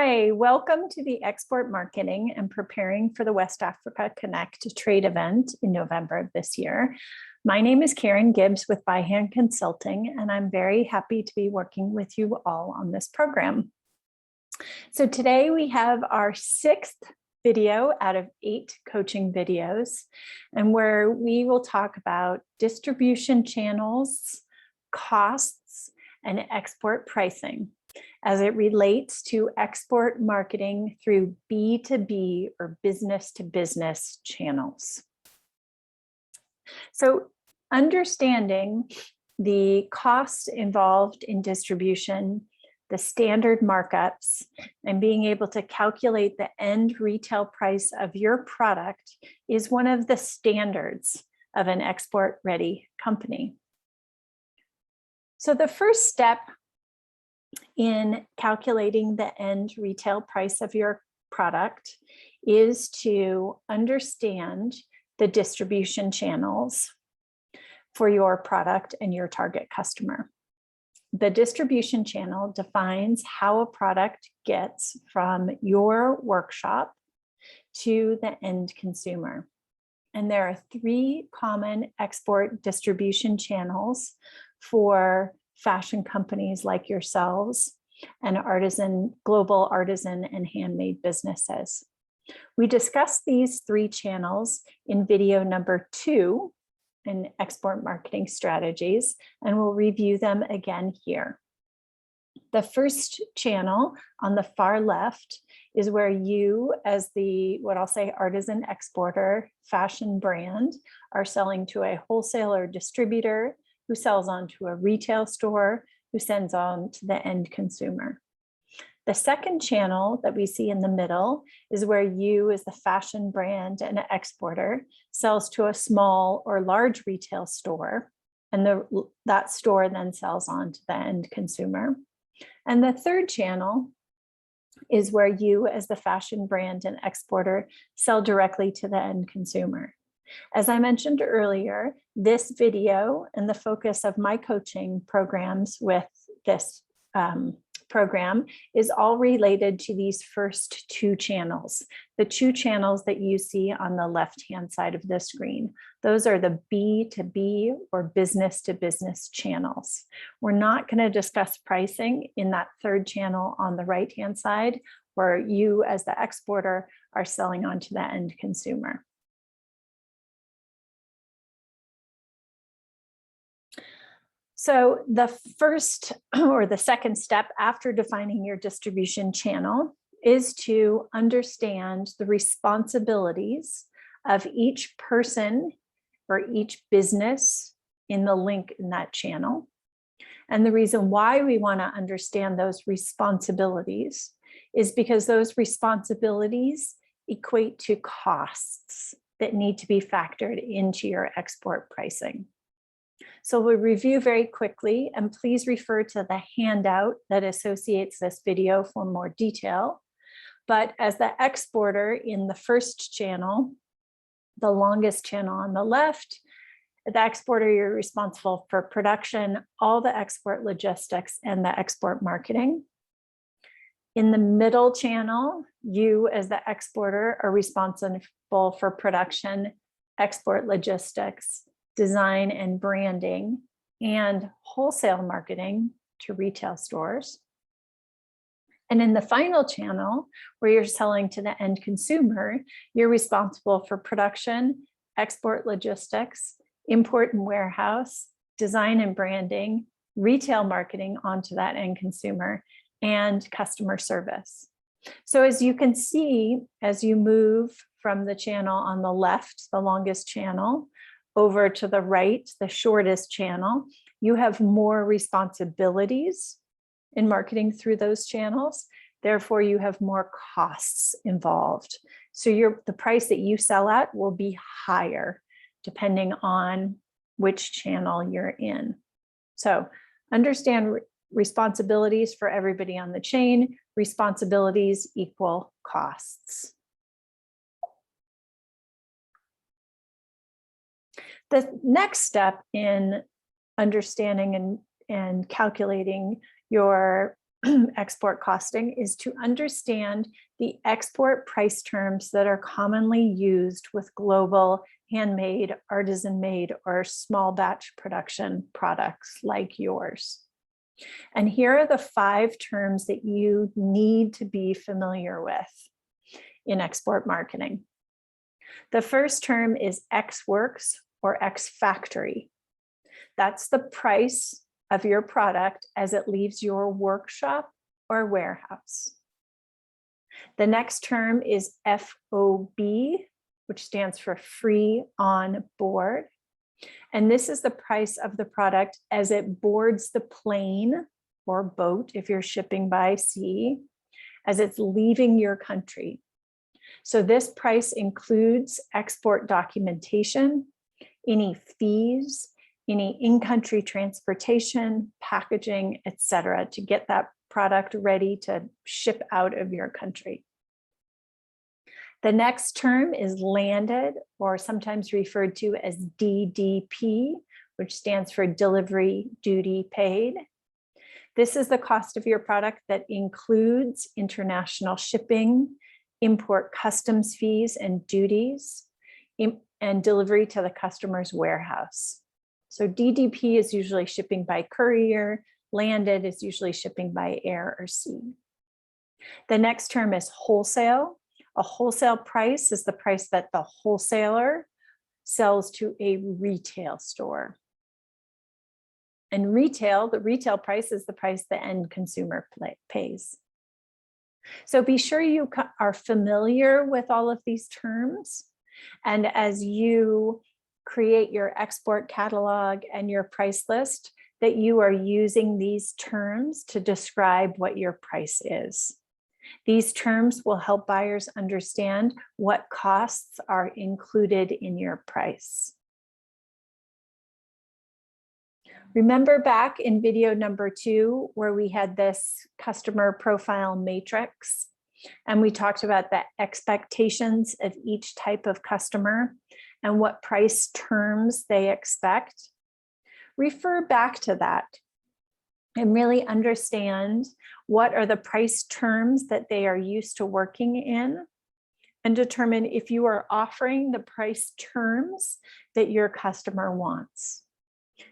Hi, welcome to the Export Marketing and Preparing for the West Africa Connect trade event in November of this year. My name is Karen Gibbs with Byhand Consulting, and I'm very happy to be working with you all on this program. So today we have our 6th video out of 8 coaching videos, and where we will talk about distribution channels, costs, and export pricing as it relates to export marketing through B2B or business to business channels. So understanding the costs involved in distribution, the standard markups, and being able to calculate the end retail price of your product is one of the standards of an export-ready company. So the first step in calculating the end retail price of your product is to understand the distribution channels for your product and your target customer. The distribution channel defines how a product gets from your workshop to the end consumer. And there are 3 common export distribution channels for fashion companies like yourselves and global artisan and handmade businesses. We discussed these 3 channels in video number 2 in export marketing strategies, and we'll review them again here. The first channel on the far left is where you, as the, what I'll say, artisan exporter fashion brand, are selling to a wholesaler distributor who sells on to a retail store, who sends on to the end consumer. The second channel that we see in the middle is where you, as the fashion brand and exporter, sells to a small or large retail store, and that store then sells on to the end consumer. And the third channel is where you, as the fashion brand and exporter, sell directly to the end consumer. As I mentioned earlier, this video and the focus of my coaching programs with this program is all related to these first 2 channels, the 2 channels that you see on the left-hand side of the screen. Those are the B2B or business to business channels. We're not going to discuss pricing in that 3rd channel on the right-hand side, where you, as the exporter, are selling on to the end consumer. So the first or the second step after defining your distribution channel is to understand the responsibilities of each person or each business in the link in that channel. And the reason why we want to understand those responsibilities is because those responsibilities equate to costs that need to be factored into your export pricing. So we'll review very quickly, and please refer to the handout that associates this video for more detail. But as the exporter in the first channel, the longest channel on the left, the exporter, you're responsible for production, all the export logistics, and the export marketing. In the middle channel, you as the exporter are responsible for production, export logistics, design and branding, and wholesale marketing to retail stores. And in the final channel, where you're selling to the end consumer, you're responsible for production, export logistics, import and warehouse, design and branding, retail marketing onto that end consumer, and customer service. So as you can see, as you move from the channel on the left, the longest channel, over to the right, the shortest channel, you have more responsibilities in marketing through those channels. Therefore, you have more costs involved. So the price that you sell at will be higher depending on which channel you're in. So understand responsibilities for everybody on the chain. Responsibilities equal costs. The next step in understanding and calculating your export costing is to understand the export price terms that are commonly used with global handmade, artisan-made, or small batch production products like yours. And here are the 5 terms that you need to be familiar with in export marketing. The first term is ex works or ex factory. That's the price of your product as it leaves your workshop or warehouse. The next term is FOB, which stands for free on board. And this is the price of the product as it boards the plane or boat, if you're shipping by sea, as it's leaving your country. So this price includes export documentation, any fees, any in-country transportation, packaging, etc., to get that product ready to ship out of your country. The next term is landed, or sometimes referred to as DDP, which stands for delivery duty paid. This is the cost of your product that includes international shipping, import customs fees and duties, and delivery to the customer's warehouse. So DDP is usually shipping by courier, landed is usually shipping by air or sea. The next term is wholesale. A wholesale price is the price that the wholesaler sells to a retail store. And retail, the retail price is the price the end consumer pays. So be sure you are familiar with all of these terms. And as you create your export catalog and your price list, that you are using these terms to describe what your price is. These terms will help buyers understand what costs are included in your price. Remember back in video number 2, where we had this customer profile matrix, and we talked about the expectations of each type of customer and what price terms they expect. Refer back to that and really understand what are the price terms that they are used to working in, and determine if you are offering the price terms that your customer wants.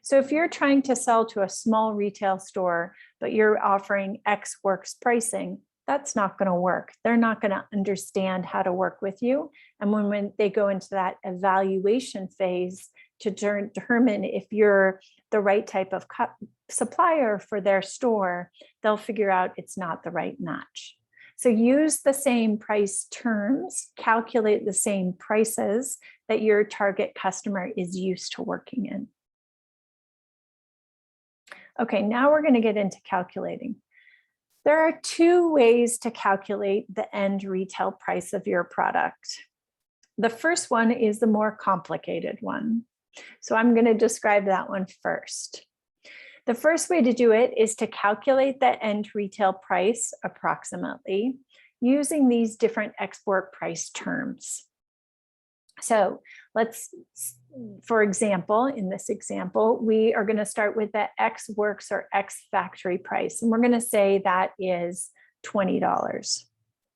So if you're trying to sell to a small retail store, but you're offering X works pricing, that's not going to work. They're not going to understand how to work with you. And when they go into that evaluation phase to determine if you're the right type of supplier for their store, they'll figure out it's not the right match. So use the same price terms, calculate the same prices that your target customer is used to working in. Okay, now we're going to get into calculating. There are 2 ways to calculate the end retail price of your product. The first one is the more complicated one. So I'm going to describe that one first. The first way to do it is to calculate the end retail price approximately using these different export price terms. So let's, for example, in this example, we are going to start with the X works or X factory price, and we're going to say that is $20,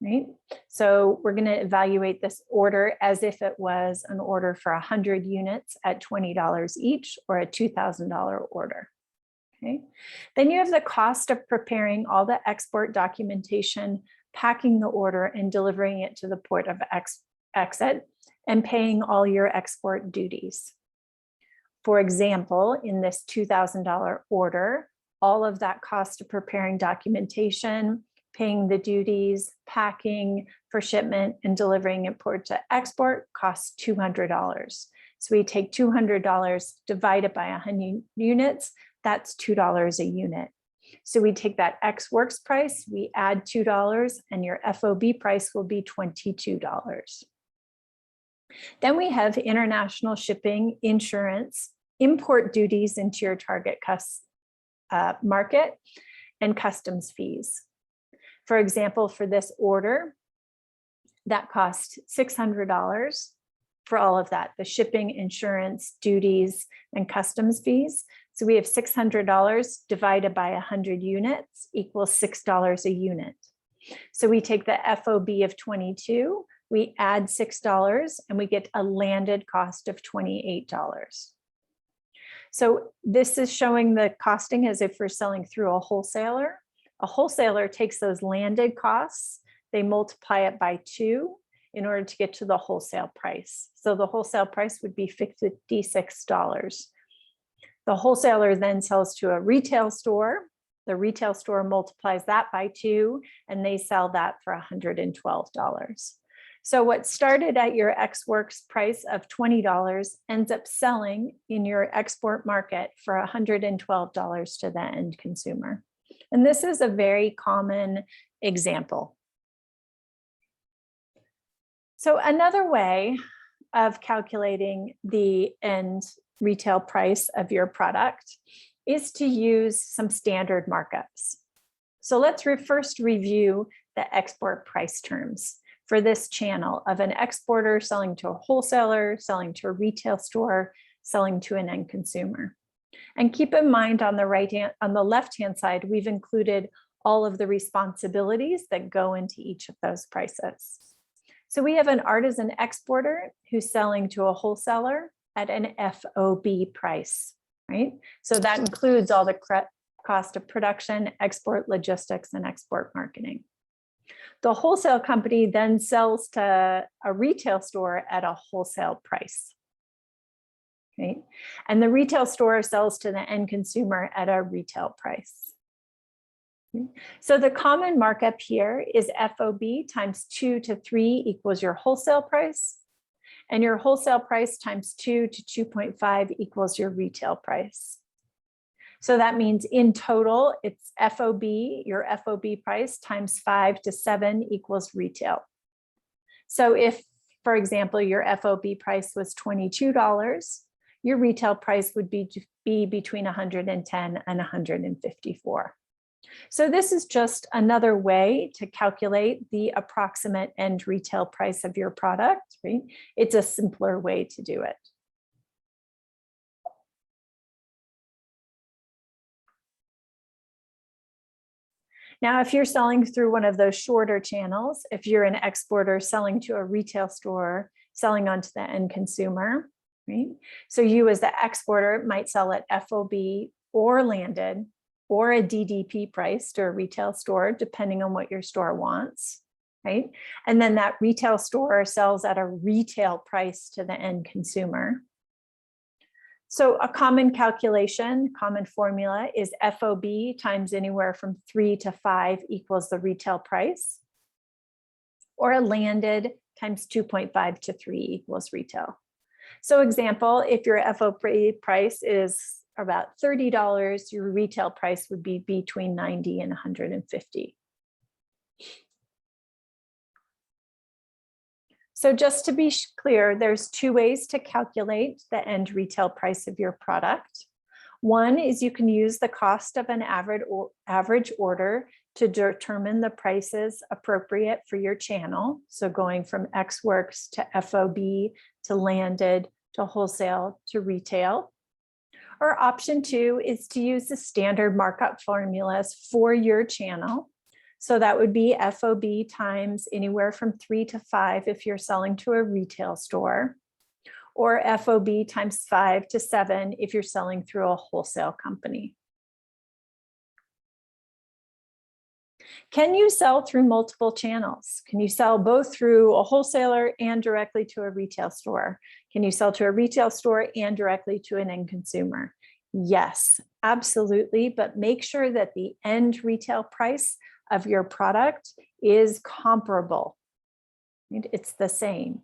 right? So we're going to evaluate this order as if it was an order for 100 units at $20 each, or a $2,000 order. Okay. Then you have the cost of preparing all the export documentation, packing the order, and delivering it to the port of exit, and paying all your export duties. For example, in this $2,000 order, all of that cost of preparing documentation, paying the duties, packing for shipment, and delivering it port to export costs $200. So we take $200, divide it by 100 units, that's $2 a unit. So we take that X works price, we add $2, and your FOB price will be $22. Then we have international shipping, insurance, import duties into your target market, and customs fees. For example, for this order, that cost $600 for all of that, the shipping, insurance, duties, and customs fees. So we have $600 divided by 100 units equals $6 a unit. So we take the FOB of 22, we add $6, and we get a landed cost of $28. So this is showing the costing as if we're selling through a wholesaler. A wholesaler takes those landed costs, they multiply it by 2 in order to get to the wholesale price. So the wholesale price would be $56. The wholesaler then sells to a retail store. The retail store multiplies that by 2, and they sell that for $112. So what started at your ex works price of $20 ends up selling in your export market for $112 to the end consumer. And this is a very common example. So another way of calculating the end retail price of your product is to use some standard markups. So let's first review the export price terms for this channel of an exporter selling to a wholesaler, selling to a retail store, selling to an end consumer. And keep in mind on the left-hand side, we've included all of the responsibilities that go into each of those prices. So we have an artisan exporter who's selling to a wholesaler at an FOB price, right? So that includes all the cost of production, export logistics, and export marketing. The wholesale company then sells to a retail store at a wholesale price. Okay. And the retail store sells to the end consumer at a retail price. Okay. So the common markup here is FOB times 2 to 3 equals your wholesale price. And your wholesale price times 2 to 2.5 equals your retail price. So that means in total, it's FOB, your FOB price times 5 to 7 equals retail. So if, for example, your FOB price was $22, your retail price would be between $110 and $154. So this is just another way to calculate the approximate end retail price of your product, right? It's a simpler way to do it. Now, if you're selling through one of those shorter channels, if you're an exporter selling to a retail store, selling onto the end consumer, right? So you as the exporter might sell at FOB or landed or a DDP price to a retail store, depending on what your store wants, right? And then that retail store sells at a retail price to the end consumer. So a common calculation, common formula is FOB times anywhere from 3 to 5 equals the retail price, or a landed times 2.5 to 3 equals retail. So example, if your FOB price is about $30, your retail price would be between $90 and $150. So just to be clear, there's 2 ways to calculate the end retail price of your product. One is you can use the cost of an average order to determine the prices appropriate for your channel. So going from Ex Works to FOB to landed to wholesale to retail. Or option 2 is to use the standard markup formulas for your channel. So that would be FOB times anywhere from 3 to 5 if you're selling to a retail store, or FOB times 5 to 7 if you're selling through a wholesale company. Can you sell through multiple channels? Can you sell both through a wholesaler and directly to a retail store? Can you sell to a retail store and directly to an end consumer? Yes, absolutely. But make sure that the end retail price of your product is comparable. It's the same.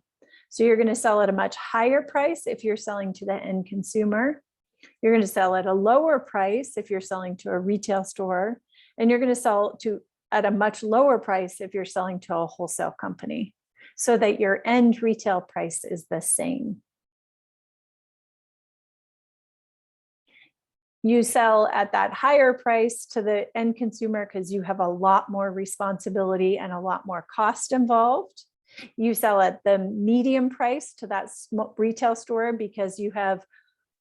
So you're going to sell at a much higher price if you're selling to the end consumer. You're going to sell at a lower price if you're selling to a retail store. And you're going to sell at a much lower price if you're selling to a wholesale company, so that your end retail price is the same. You sell at that higher price to the end consumer because you have a lot more responsibility and a lot more cost involved. You sell at the medium price to that retail store because you have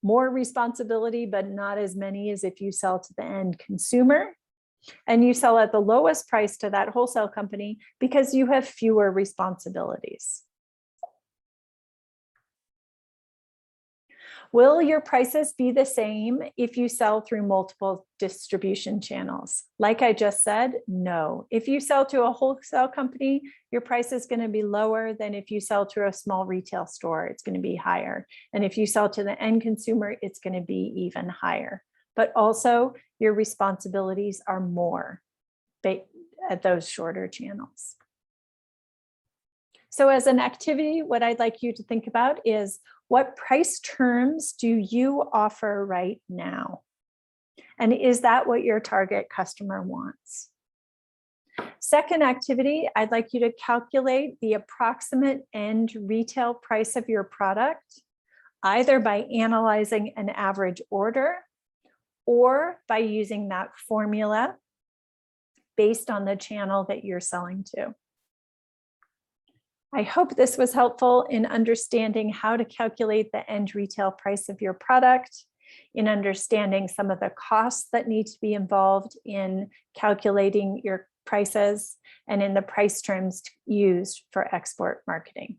more responsibility, but not as many as if you sell to the end consumer. And you sell at the lowest price to that wholesale company because you have fewer responsibilities. Will your prices be the same if you sell through multiple distribution channels? Like I just said, no. If you sell to a wholesale company, your price is going to be lower than if you sell to a small retail store. It's going to be higher. And if you sell to the end consumer, it's going to be even higher. But also, your responsibilities are more at those shorter channels. So as an activity, what I'd like you to think about is, what price terms do you offer right now? And is that what your target customer wants? Second activity, I'd like you to calculate the approximate end retail price of your product, either by analyzing an average order or by using that formula based on the channel that you're selling to. I hope this was helpful in understanding how to calculate the end retail price of your product, in understanding some of the costs that need to be involved in calculating your prices, and in the price terms used for export marketing.